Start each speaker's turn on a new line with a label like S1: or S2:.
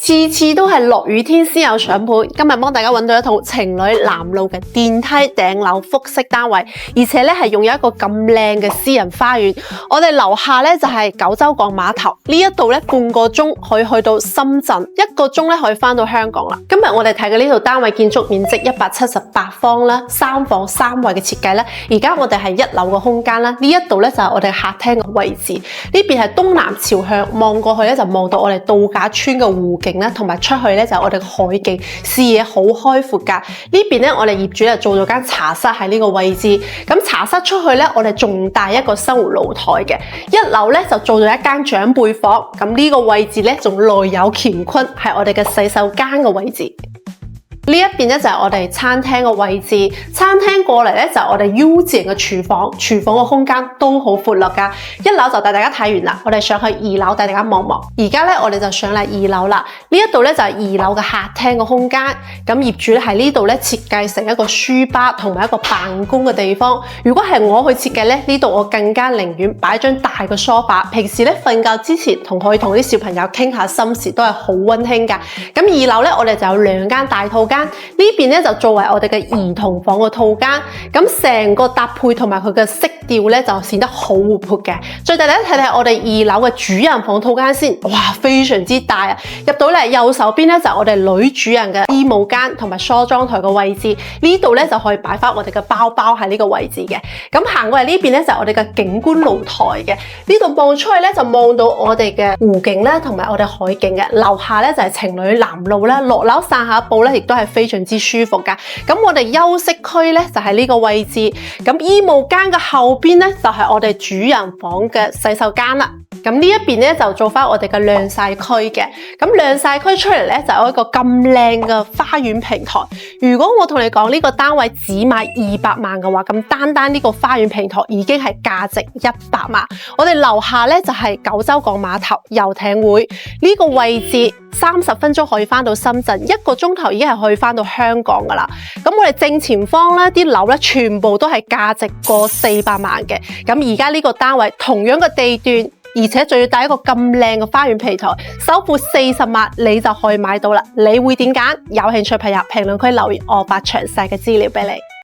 S1: 次次都係落雨天先有上盤，今日幫大家揾到一套情侶南路嘅電梯頂樓複式單位，而且咧係擁有一個咁靚嘅私人花園。我哋樓下咧就係九洲港碼頭，呢一度咧半個鐘可以去到深圳，1個鐘咧可以翻到香港啦。今日我哋睇嘅呢套單位建築面積178方啦，3房3衛嘅設計啦。而家我哋係1樓嘅空間啦，呢一度咧就係我哋客廳嘅位置，呢邊係東南朝向，望過去咧就望到我哋度假村嘅湖景。同埋出去咧就係我哋嘅海景，視野好開闊噶。呢邊咧我哋業主就做咗間茶室喺呢個位置，咁茶室出去咧我哋仲帶一個生活露台嘅。1樓咧就做咗一間長輩房，咁呢個位置咧仲內有乾坤，係我哋嘅洗手間嘅位置。呢一邊咧就係我哋餐廳嘅位置，餐廳過嚟咧就係我哋 U 字型嘅廚房，廚房嘅空間都好闊落噶。1樓就帶大家睇完啦，我哋上去2樓帶大家望望。而家咧我哋就上嚟2樓啦，呢一度咧就係2樓嘅客廳嘅空間。咁業主咧喺呢度咧設計成一個書吧同埋一個辦公嘅地方。如果係我去設計咧，呢度我更加寧願擺張大嘅梳化，平時咧瞓覺之前可以同啲小朋友傾下心事，都係好溫馨噶。咁2樓咧我哋就有2間大套間。呢邊咧就作為我哋嘅兒童房嘅套間，咁成個搭配同埋佢嘅色調咧就顯得好活潑嘅。再帶大家睇睇我哋2樓嘅主人房套間先，哇，非常之大啊！入到嚟右手邊咧就係我哋女主人嘅衣帽間同埋梳妝台嘅位置，呢度咧就可以擺翻我哋嘅包包喺呢個位置嘅。咁行過嚟呢邊咧就係我哋嘅景觀露台嘅，呢度望出去咧就望到我哋嘅湖景啦，同埋我哋海景嘅。樓下咧就係情侶南路啦，落樓散下步咧亦都係非常之舒服噶。咁我哋休息區咧就係呢個位置，咁衣帽間嘅後邊咧就係我哋主人房嘅洗手間啦。咁呢一邊咧就做翻我哋嘅晾曬區嘅。咁晾曬區出嚟咧就有一個咁靚嘅花園平台。如果我同你講呢個單位只賣200萬嘅話，咁單呢個花園平台已經係價值100萬。我哋樓下咧就係九洲港碼頭遊艇會呢個位置，30分鐘可以翻到深圳，1個鐘頭已經係可以翻到香港噶啦。咁我哋正前方咧啲樓咧全部都係價值過400萬嘅。咁而家呢個單位同樣嘅地段，而且仲要帶一個咁靚嘅花園平台，首付40萬你就可以買到啦。你會點揀？有興趣朋友評論區留言，我發詳細嘅資料俾你。